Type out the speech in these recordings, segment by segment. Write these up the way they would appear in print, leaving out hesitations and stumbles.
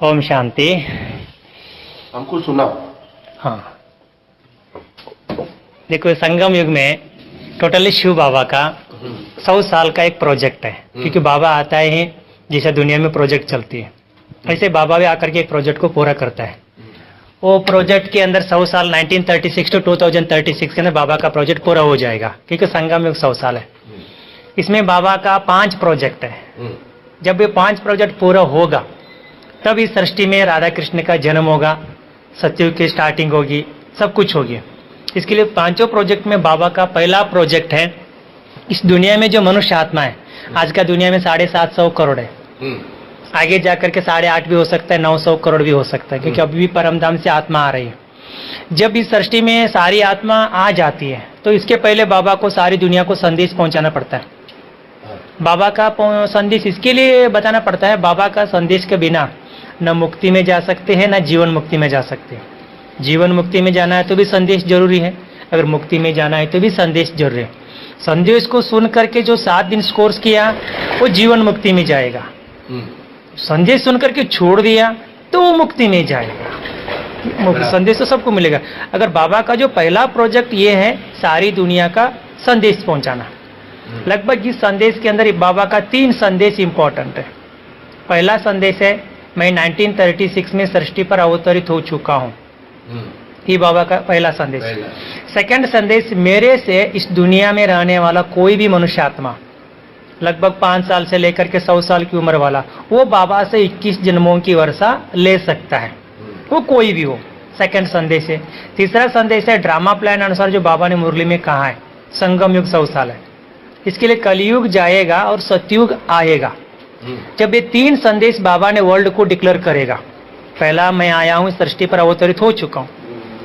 ओम शांति। हमको सुनाओ। हाँ, देखो संगम युग में टोटली शिव बाबा का 100 साल का एक प्रोजेक्ट है, क्योंकि बाबा आता है जैसे दुनिया में प्रोजेक्ट चलती है ऐसे बाबा भी आकर के एक प्रोजेक्ट को पूरा करता है। वो प्रोजेक्ट के अंदर 100 साल 1936 टू 2036 के अंदर बाबा का प्रोजेक्ट पूरा हो जाएगा, क्योंकि संगम युग 100 साल है। इसमें बाबा का 5 प्रोजेक्ट है। जब ये 5 प्रोजेक्ट पूरा होगा तब इस सृष्टि में राधा कृष्ण का जन्म होगा, सतयुग की स्टार्टिंग होगी, सब कुछ होगी। इसके लिए 5 प्रोजेक्ट में बाबा का पहला प्रोजेक्ट है, इस दुनिया में जो मनुष्य आत्मा है, आज का दुनिया में 750 करोड़ है, आगे जाकर के 8.5 भी हो सकता है, 900 करोड़ भी हो सकता है, क्योंकि अभी भी परमधाम से आत्मा आ रही है। जब इस सृष्टि में सारी आत्मा आ जाती है तो इसके पहले बाबा को सारी दुनिया को संदेश पहुंचाना पड़ता है। बाबा का संदेश इसके लिए बताना पड़ता है, बाबा का संदेश के बिना न मुक्ति में जा सकते हैं, न जीवन मुक्ति में जा सकते हैं। जीवन मुक्ति में जाना है तो भी संदेश जरूरी है, अगर मुक्ति में जाना है तो भी संदेश जरूरी है। संदेश को सुन करके जो 7 दिन कोर्स किया वो जीवन मुक्ति में जाएगा, संदेश सुन करके छोड़ दिया तो वो मुक्ति में जाएगा। संदेश तो सबको मिलेगा। अगर बाबा का जो पहला प्रोजेक्ट ये है सारी दुनिया का संदेश पहुंचाना, लगभग इस संदेश के अंदर बाबा का 3 संदेश इंपॉर्टेंट है। पहला संदेश है, मैं 1936 में सृष्टि पर अवतरित हो चुका हूँ, ये बाबा का पहला संदेश। सेकंड संदेश, मेरे से इस दुनिया में रहने वाला कोई भी मनुष्य आत्मा, लगभग 5 साल से लेकर के 100 साल की उम्र वाला, वो बाबा से 21 जन्मों की वर्षा ले सकता है, वो कोई भी हो। सेकंड संदेश है। तीसरा संदेश है, ड्रामा प्लान अनुसार जो बाबा ने मुरली में कहा है, संगम युग 100 साल है, इसके लिए कलयुग जाएगा और सतयुग आएगा। जब ये 3 संदेश बाबा ने वर्ल्ड को डिक्लेयर करेगा, पहला मैं आया हूँ सृष्टि पर अवतरित हो चुका हूँ,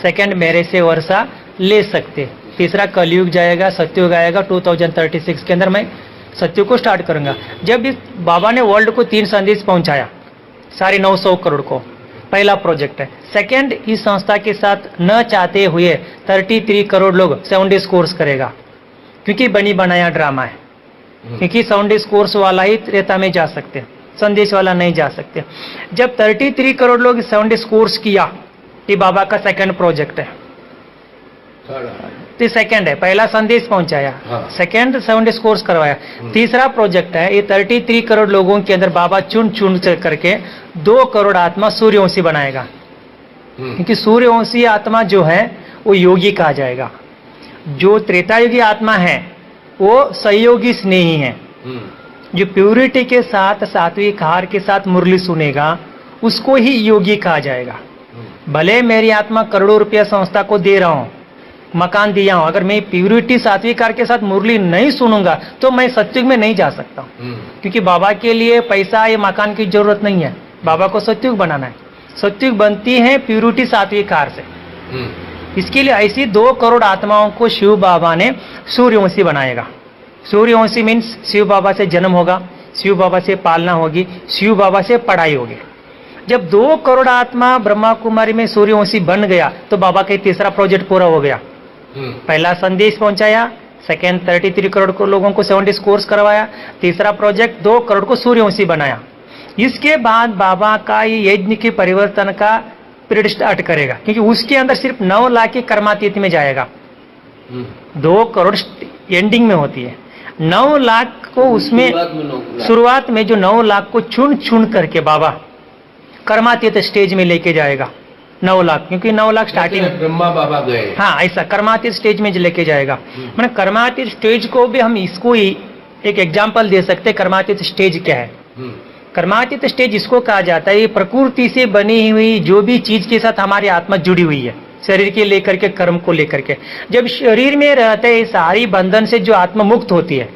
सेकंड मेरे से वर्षा ले सकते, तीसरा कलयुग जाएगा सतयुग आएगा, 2036 के अंदर मैं सतयुग को स्टार्ट करूंगा। जब इस बाबा ने वर्ल्ड को 3 संदेश पहुंचाया, सारे 900 करोड़ को, पहला प्रोजेक्ट है। सेकंड, इस संस्था के साथ न चाहते हुए 33 करोड़ लोग 7 डेज कोर्स करेगा, क्योंकि बनी बनाया ड्रामा है, क्योंकि 7 डेज कोर्स वाला ही त्रेता में जा सकते, संदेश वाला नहीं जा सकते। जब 33 करोड़ लोग 7 डेज कोर्स किया, ये बाबा का सेकंड प्रोजेक्ट है। तो सेकंड है, पहला संदेश पहुंचाया, सेकंड 7 डेज कोर्स करवाया। तीसरा प्रोजेक्ट है, ये 33 करोड़ लोगों के अंदर बाबा चुन चुन करके 2 करोड़ आत्मा सूर्यवंशी बनाएगा, क्योंकि सूर्यवंशी आत्मा जो है वो योगी कहा जाएगा। जो त्रेतायुगी आत्मा है वो सहयोगी स्नेही है, जो प्यूरिटी के साथ सात्विक आहार के साथ मुरली सुनेगा उसको ही योगी कहा जाएगा। भले मेरी आत्मा करोड़ों रुपया संस्था को दे रहा हूं, मकान दिया हूं, अगर मैं प्यूरिटी सात्विक आहार के साथ मुरली नहीं सुनूंगा तो मैं सतयुग में नहीं जा सकता, क्योंकि बाबा के लिए पैसा या मकान की जरूरत नहीं है, बाबा को सतयुग बनाना है। सतयुग बनती है प्यूरिटी सात्विक आहार से। इसके लिए ऐसी 2 करोड़ आत्माओं को शिव बाबा ने सूर्यवंशी बनाएगा। सूर्यवंशी मीन्स शिव बाबा से जन्म होगा, शिव बाबा से पालना होगी, शिव बाबा से पढ़ाई होगी। जब 2 करोड़ आत्मा ब्रह्मा कुमारी में सूर्यवंशी बन गया तो बाबा का तीसरा प्रोजेक्ट पूरा हो गया। पहला संदेश पहुंचाया, सेकेंड 33 करोड़ को लोगों को 7 डेज कोर्स करवाया, तीसरा प्रोजेक्ट 2 करोड़ को सूर्यवंशी बनाया। इसके बाद बाबा का ये यज्ञ के परिवर्तन का पीरियड स्टार्ट करेगा, क्योंकि उसके अंदर सिर्फ 9 लाख की कर्मातीत में जाएगा। 2 करोड़ एंडिंग में होती है, 9 लाख को उसमें शुरुआत में जो 9 लाख को चुन चुन करके बाबा कर्मातीत स्टेज में लेके जाएगा। 9 लाख, क्योंकि 9 लाख स्टार्टिंग ब्रह्मा बाबा गए, हाँ ऐसा कर्मातीत स्टेज में लेके जाएगा। मैंने कर्मातीत स्टेज को भी हम इसको ही एक एग्जाम्पल दे सकते हैं। कर्मातीत स्टेज क्या है? कर्मातीत स्टेज इसको कहा जाता है, ये प्रकृति से बनी हुई जो भी चीज के साथ हमारी आत्मा जुड़ी हुई है, शरीर के लेकर के कर्म को लेकर के, जब शरीर में रहते हैं सारी बंधन से जो आत्मा मुक्त होती है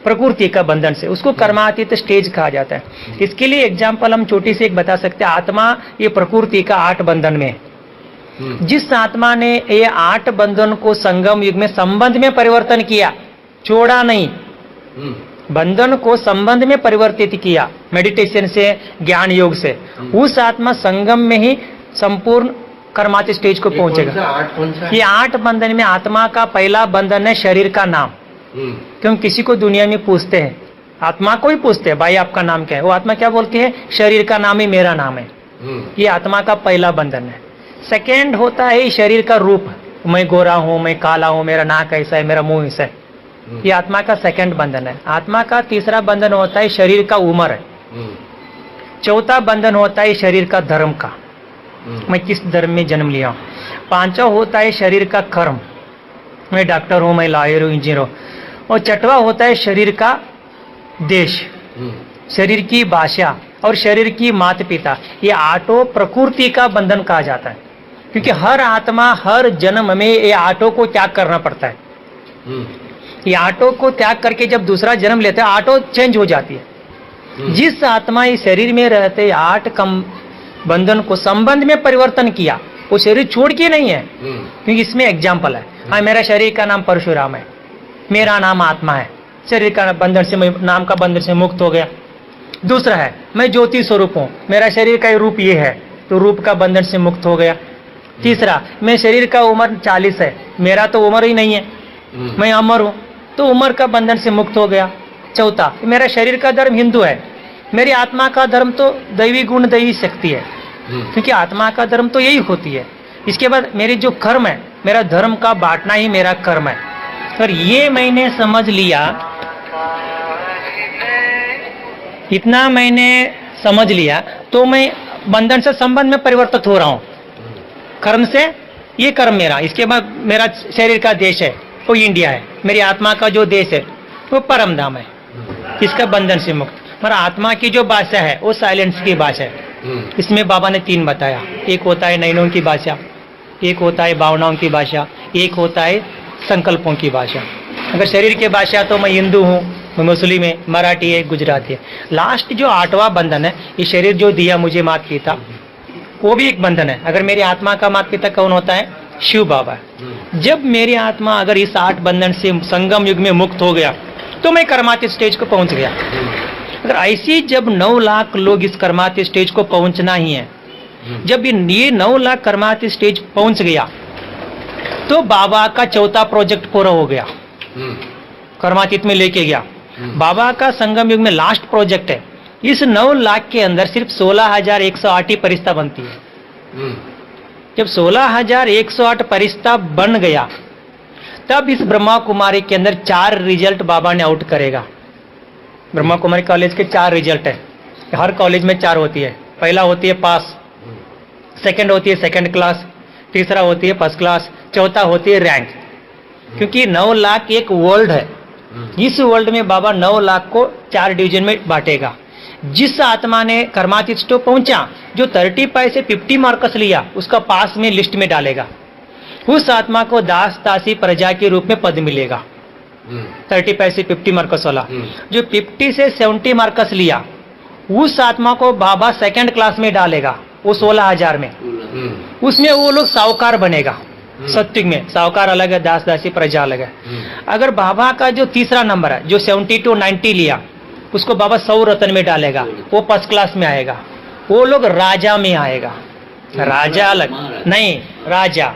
प्रकृति का बंधन से, उसको कर्मातीत स्टेज कहा जाता है। इसके लिए एग्जाम्पल हम छोटी सी एक बता सकते हैं। आत्मा ये प्रकृति का 8 बंधन में, जिस आत्मा ने ये 8 बंधन को संगम युग में संबंध में परिवर्तन किया, छोड़ा नहीं, बंधन को संबंध में परिवर्तित किया मेडिटेशन से, ज्ञान योग से, उस आत्मा संगम में ही संपूर्ण कर्मातीत स्टेज को पहुंचेगा। ये 8 बंधन में आत्मा का पहला बंधन है शरीर का नाम। क्यों किसी को दुनिया में पूछते हैं, आत्मा को ही पूछते हैं, भाई आपका नाम क्या है, वो आत्मा क्या बोलती है? शरीर का नाम ही मेरा नाम है। ये आत्मा का पहला बंधन है। सेकेंड होता है शरीर का रूप, मैं गोरा हूं, मैं काला हूं, मेरा नाक ऐसा है, मेरा मुंह ऐसा है, ये आत्मा का सेकंड बंधन है। आत्मा का तीसरा बंधन होता है शरीर का उम्र है। चौथा बंधन होता है शरीर का धर्म का, मैं किस धर्म में जन्म लिया हूं। पांचवा होता है शरीर का कर्म, मैं डॉक्टर हूं, मैं लॉयर हूं, इंजीनियर हूं। और छठवा होता है शरीर का देश, शरीर की भाषा और शरीर की माता पिता। ये आठों प्रकृति का बंधन कहा जाता है, क्योंकि हर आत्मा हर जन्म में ये आठों को त्याग करना पड़ता है। ये आठों को त्याग करके जब दूसरा जन्म लेता है आठों चेंज हो जाती है। जिस आत्मा इस शरीर में रहते आठ कम बंधन को संबंध में परिवर्तन किया, वो शरीर छोड़ के नहीं है, क्योंकि इसमें एग्जाम्पल है। हाँ, मेरा शरीर का नाम परशुराम है, मेरा नाम आत्मा है, शरीर का बंधन से, नाम का बंधन से मुक्त हो गया। दूसरा है मैं ज्योति स्वरूप हूँ, मेरा शरीर का रूप ये है, तो रूप का बंधन से मुक्त हो गया। तीसरा, मैं शरीर का उम्र 40 है, मेरा तो उम्र ही नहीं है, मैं अमर हूँ, तो उम्र का बंधन से मुक्त हो गया। चौथा, मेरा शरीर का धर्म हिंदू है, मेरी आत्मा का धर्म तो दैवी गुण दैवी शक्ति है, क्योंकि आत्मा का धर्म तो यही होती है। इसके बाद मेरी जो कर्म है, मेरा धर्म का बांटना ही मेरा कर्म है। और ये मैंने समझ लिया, इतना मैंने समझ लिया, तो मैं बंधन से संबंध में परिवर्तित हो रहा हूँ। कर्म से ये कर्म मेरा, इसके बाद मेरा शरीर का देश है वो इंडिया है, मेरी आत्मा का जो देश है वो परम धाम है, इसका बंधन से मुक्त। मेरा आत्मा की जो भाषा है वो साइलेंस की भाषा है। इसमें बाबा ने 3 बताया, एक होता है नयनों की भाषा, एक होता है भावनाओं की भाषा, एक होता है संकल्पों की भाषा। अगर शरीर की भाषा तो मैं हिंदू हूँ, मैं मुस्लिम है, मराठी है, गुजराती है। लास्ट जो 8वां बंधन है, ये शरीर जो दिया मुझे माता पिता, वो भी एक बंधन है। अगर मेरी आत्मा का माता पिता कौन होता है? शिव बाबा है। जब मेरी आत्मा अगर इस 8 बंधन से संगम युग में मुक्त हो गया तो मैं कर्मातीत स्टेज को पहुंच गया। अगर ऐसी जब 9 लाख लोग इस कर्मातीत स्टेज को पहुंचना ही है, जब ये 9 लाख कर्मातीत स्टेज पहुंच गया तो बाबा का 4था प्रोजेक्ट पूरा हो गया, कर्मातीत में लेके गया। बाबा का संगम युग में लास्ट प्रोजेक्ट है। इस 9 लाख के अंदर सिर्फ 16,108 ही परिस्था बनती है। जब 16,108 परिस्था बन गया तब इस ब्रह्मा कुमारी के अंदर 4 रिजल्ट बाबा ने आउट करेगा। ब्रह्मा कुमारी कॉलेज के 4 रिजल्ट है, हर कॉलेज में 4 होती है। पहला होती है पास, सेकंड होती है सेकंड क्लास, तीसरा होती है फर्स्ट क्लास, चौथा होती है रैंक। क्योंकि 9 लाख एक वर्ल्ड है, इस वर्ल्ड में बाबा 9 लाख को 4 डिवीजन में बांटेगा। जिस आत्मा ने कर्मातीत स्टेज पहुंचा, जो 35 से 50 मार्क्स लिया, उसका पास में लिस्ट में डालेगा। उस आत्मा को दास दासी प्रजा के रूप में पद मिलेगा। 35 से 50 मार्क्स वाला, जो 50 से 70 मार्क्स लिया, उस आत्मा को बाबा सेकंड क्लास में डालेगा, वो 16,000 में। उसमें वो लोग साहूकार बनेगा। सत्युग में साहूकार अलग है, दास दासी प्रजा अलग है। अगर बाबा का जो तीसरा नंबर है, जो 70 to 90 लिया, उसको बाबा 100 रत्न में डालेगा, वो फर्स्ट क्लास में आएगा। वो लोग राजा में आएगा। राजा अलग नहीं, राजा।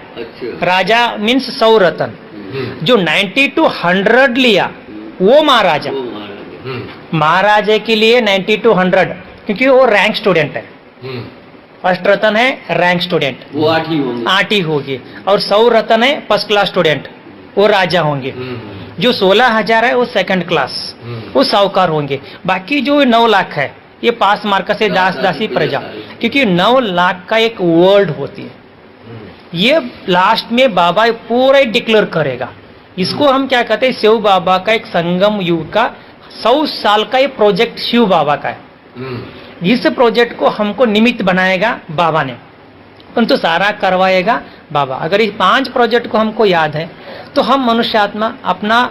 राजा मीन्स 100 रत्न। जो 90 to 100 लिया वो महाराजा। महाराजा के लिए 90 to 100, क्योंकि वो रैंक स्टूडेंट है। फर्स्ट रत्न है रैंक स्टूडेंट, वो 8 ही होगी। और 100 रत्न है फर्स्ट क्लास स्टूडेंट, वो राजा होंगे। जो 16,000 है वो सेकंड क्लास, वो साहूकार होंगे। बाकी जो 9 लाख है ये पास मार्क से दास दासी प्रजा, क्योंकि 9 लाख का एक वर्ल्ड होती है। ये लास्ट में बाबा पूरा ही डिक्लेयर करेगा। इसको हम क्या कहते हैं? शिव बाबा का एक संगम युग का 100 साल का ये प्रोजेक्ट शिव बाबा का है। इस प्रोजेक्ट को हमको निमित्त बनाएगा बाबा ने, परंतु सारा करवाएगा बाबा। अगर इस 5 प्रोजेक्ट को हमको याद है तो हम मनुष्य आत्मा अपना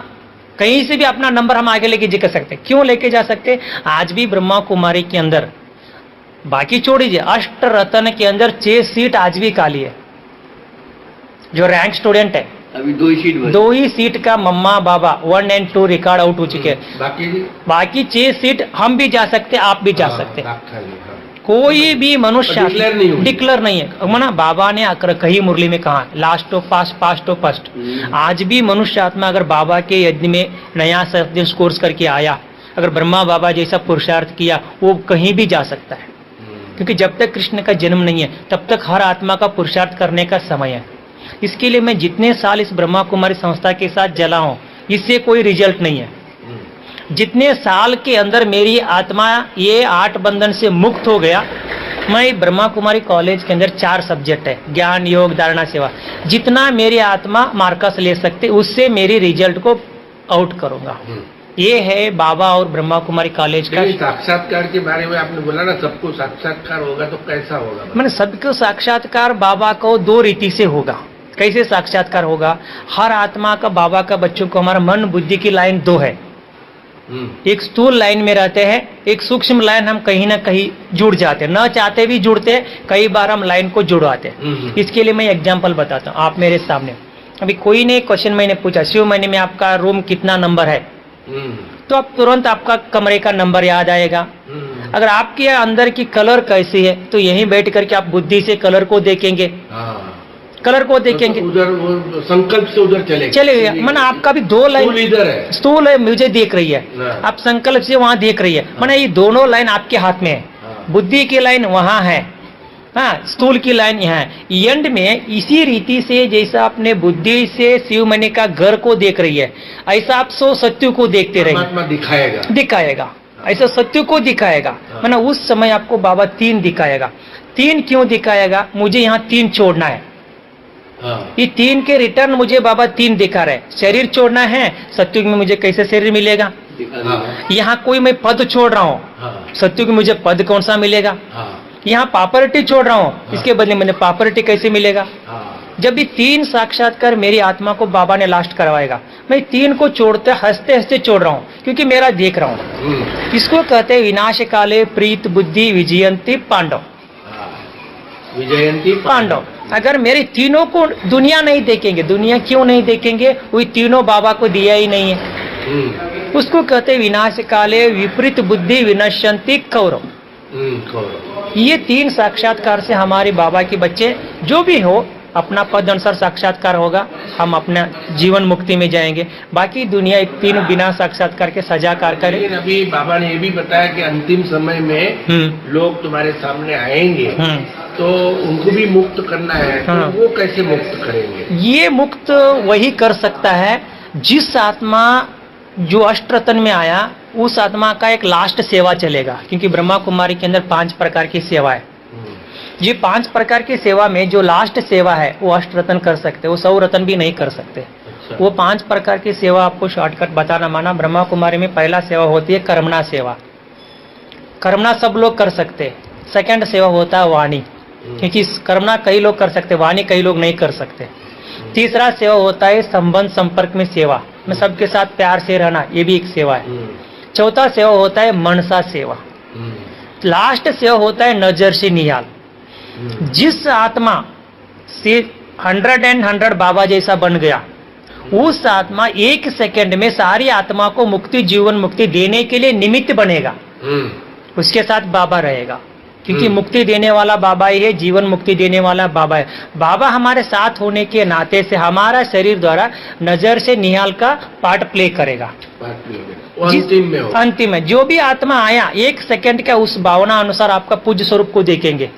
कहीं से भी अपना नंबर हम आगे लेके जा सकते। क्यों लेके जा सकते? आज भी ब्रह्मा कुमारी के अंदर, बाकी छोड़ दीजिए, अष्ट रत्न के अंदर 6 सीट आज भी खाली है। जो रैंक स्टूडेंट है अभी 2 ही सीट का मम्मा बाबा 1 और 2 रिकॉर्ड आउट हो चुके हैं। बाकी 6 सीट हम भी जा सकते, आप भी जा सकते। कोई भी मनुष्य डिक्लेयर नहीं है। मना बाबा ने कही मुरली में कहा, last of past, past of first. आज भी मनुष्य आत्मा अगर बाबा के यज्ञ में नया कोर्स करके आया, अगर ब्रह्मा बाबा जैसा पुरुषार्थ किया, वो कहीं भी जा सकता है। क्योंकि जब तक कृष्ण का जन्म नहीं है तब तक हर आत्मा का पुरुषार्थ करने का समय है। इसके लिए मैं जितने साल इस ब्रह्मा कुमारी संस्था के साथ जला हूं, इससे कोई रिजल्ट नहीं है। जितने साल के अंदर मेरी आत्मा ये 8 बंधन से मुक्त हो गया, मैं ब्रह्मा कुमारी कॉलेज के अंदर 4 सब्जेक्ट है, ज्ञान, योग, धारणा, सेवा, जितना मेरी आत्मा मार्कस ले सकते उससे मेरी रिजल्ट को आउट करूंगा। ये है बाबा और ब्रह्मा कुमारी कॉलेज का। साक्षात्कार के बारे में आपने बोला ना, सबको साक्षात्कार होगा तो कैसा होगा? मैंने सबको साक्षात्कार बाबा को 2 रीति से होगा। कैसे साक्षात्कार होगा? हर आत्मा का, बाबा का, बच्चों को हमारा मन बुद्धि की लाइन 2 है। एक स्थूल लाइन में रहते हैं, एक सूक्ष्म लाइन हम कहीं ना कहीं जुड़ जाते हैं, न चाहते भी जुड़ते हैं, कई बार हम लाइन को जुड़वाते हैं। इसके लिए मैं एग्जांपल बताता हूँ आप मेरे सामने। अभी कोई ने क्वेश्चन मैंने पूछा, शिव महीने में आपका रूम कितना नंबर है, तो आप तुरंत आपका कमरे का नंबर याद आएगा। अगर आपके अंदर की कलर कैसी है तो यहीं बैठ करके आप बुद्धि से कलर को देखेंगे, कलर को देखेंगे, तो उधर संकल्प से उधर चलेगा। मैंने आपका भी 2 लाइन इधर है, स्थूल है, मुझे देख रही है, आप संकल्प से वहां देख रही है। मैंने ये दोनों लाइन आपके हाथ में है, बुद्धि की लाइन वहां है, हाँ, स्थूल की लाइन यहाँ है। एंड में इसी रीति से जैसा आपने बुद्धि से शिव मणि का घर को देख रही है, ऐसा आप सत्य को देखते रहेंगे, दिखाएगा ऐसा सत्य को दिखाएगा। मैंने उस समय आपको बाबा 3 दिखाएगा। 3 क्यों दिखाएगा? मुझे यहाँ 3 छोड़ना है। ये 3 के रिटर्न मुझे बाबा 3 दिखा रहे। शरीर छोड़ना है, सत्युग में मुझे कैसे शरीर मिलेगा? यहाँ कोई मैं पद छोड़ रहा हूँ, सत्युग में मुझे पद कौन सा मिलेगा? यहाँ प्रॉपर्टी छोड़ रहा हूँ, इसके बदले मुझे प्रॉपर्टी कैसे मिलेगा? जब भी 3 साक्षात्कार मेरी आत्मा को बाबा ने लास्ट करवाएगा, मैं 3 को छोड़ते हंसते हंसते छोड़ रहा हूँ, क्योंकि मेरा देख रहा हूँ। इसको कहते हैं विनाश काले प्रीत बुद्धि विजयंती पांडव। विजयंती पांडव। अगर मेरे तीनों को दुनिया नहीं देखेंगे, दुनिया क्यों नहीं देखेंगे? वही तीनों बाबा को दिया ही नहीं है। उसको कहते विनाश काले विपरीत बुद्धि विनश्यंती कौरव। ये 3 साक्षात्कार से हमारे बाबा के बच्चे जो भी हो अपना पद अनुसार साक्षात्कार होगा, हम अपना जीवन मुक्ति में जाएंगे। बाकी दुनिया 3 बिना साक्षात्कार के सजाकार करे। लेकिन अभी बाबा ने ये भी बताया कि अंतिम समय में लोग तुम्हारे सामने आएंगे तो उनको भी मुक्त करना है, तो वो कैसे मुक्त करेंगे? ये मुक्त वही कर सकता है जिस आत्मा जो अष्टरत्न में आया, उस आत्मा का एक लास्ट सेवा चलेगा। क्योंकि ब्रह्मा कुमारी के अंदर 5 प्रकार की सेवा है। ये 5 प्रकार की सेवा में जो लास्ट सेवा है वो अष्टरत्न कर सकते, वो 100 रत्न भी नहीं कर सकते। अच्छा। वो 5 प्रकार की सेवा आपको शॉर्टकट बताना माना। ब्रह्मा कुमारी में पहला सेवा होती है कर्मणा सेवा। कर्मणा सब लोग कर सकते। सेकंड सेवा होता है वाणी, क्योंकि कर्मणा कई लोग कर सकते, वाणी कई लोग नहीं कर सकते। तीसरा सेवा होता है संबंध संपर्क में सेवा, में सबके साथ प्यार से रहना, ये भी एक सेवा है। चौथा सेवा होता है मनसा सेवा। लास्ट सेवा होता है नजर से निहाल। जिस आत्मा से 100 बाबा जैसा बन गया, उस आत्मा 1 सेकंड में सारी आत्मा को मुक्ति, जीवन मुक्ति देने के लिए निमित्त बनेगा। उसके साथ बाबा रहेगा, क्योंकि मुक्ति देने वाला बाबा ही है, जीवन मुक्ति देने वाला बाबा है। बाबा हमारे साथ होने के नाते से हमारा शरीर द्वारा नजर से निहाल का पार्ट प्ले करेगा। अंतिम में जो भी आत्मा आया 1 सेकंड का उस भावना अनुसार आपका पूज्य स्वरूप को देखेंगे।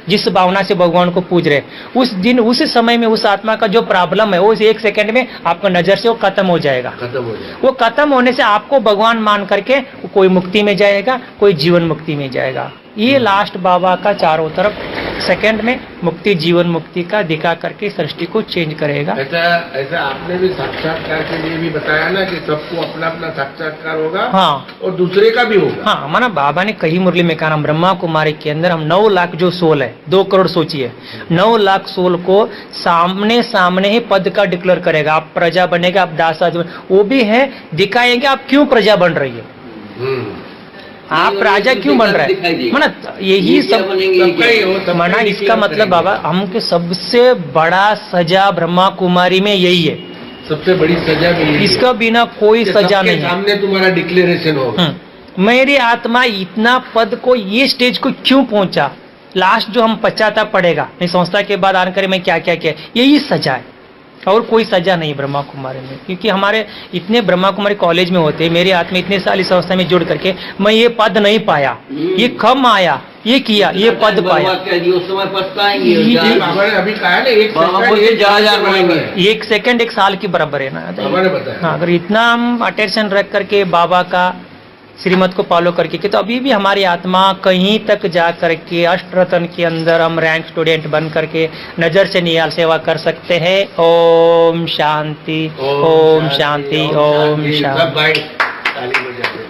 जिस भावना से भगवान को पूज रहे, उस दिन उस समय में उस आत्मा का जो प्रॉब्लम है वो 1 सेकंड में आपको नजर से वो खत्म हो जाएगा। वो खत्म होने से आपको भगवान मान करके कोई मुक्ति में जाएगा, कोई जीवन मुक्ति में जाएगा। ये लास्ट बाबा का चारों तरफ सेकंड में मुक्ति, जीवन मुक्ति का दिखा करके सृष्टि को चेंज करेगा। ऐसा आपने भी साक्षात्कार के लिए भी बताया ना कि सबको अपना अपना साक्षात्कार होगा। हाँ, और दूसरे का भी होगा। हाँ, माना बाबा ने कही मुरली में कहा, ब्रह्मा कुमारी के अंदर हम 9 लाख जो सोल है, 2 करोड़ सोचिए, 9 लाख सोल को सामने सामने ही पद का डिक्लेयर करेगा। आप प्रजा बनेगा, आप दासा, वो भी है, दिखाएंगे आप क्यों प्रजा बन रही है, आप राजा क्यों बन रहे हैं। मना यही सब मना, इसका मतलब बाबा हमके सबसे बड़ा सजा ब्रह्मा कुमारी में यही है। सबसे बड़ी सजा भी इसका बिना कोई सजा नहीं है। सामने तुम्हारा डिक्लेरेशन होगा। मेरी आत्मा इतना पद को, ये स्टेज को क्यों पहुंचा, लास्ट जो हम पश्चाताप पड़ेगा, मैं संस्था के बाद आकर मैं क्या क्या किया, यही सजा है और कोई सजा नहीं ब्रह्मा कुमारी में। क्योंकि हमारे इतने ब्रह्मा कुमारी कॉलेज में होते, मेरे हाथ में इतने साल इस अवस्था में जुड़ करके मैं ये पद नहीं पाया। ये कम आया ये किया, ये पद पाया। उस समय पछताएंगे। ये बाबा ने अभी कहा ना, एक बाबा सेकंड, बोले एक जा साल के जाएंगे। बराबर है। 1 सेकंड 1 साल के बराबर है ना। बाबा ने बताया। हाँ, अगर इतना हम अटेंशन रख करके बाबा का श्रीमत को फॉलो करके कि तो अभी भी हमारी आत्मा कहीं तक जा करके अष्टरत्न के अंदर हम रैंक स्टूडेंट बन करके नजर से निहाल सेवा कर सकते हैं। ओम शांति, ओम शांति, ओम शांति। सब भाई ताली बजाओ।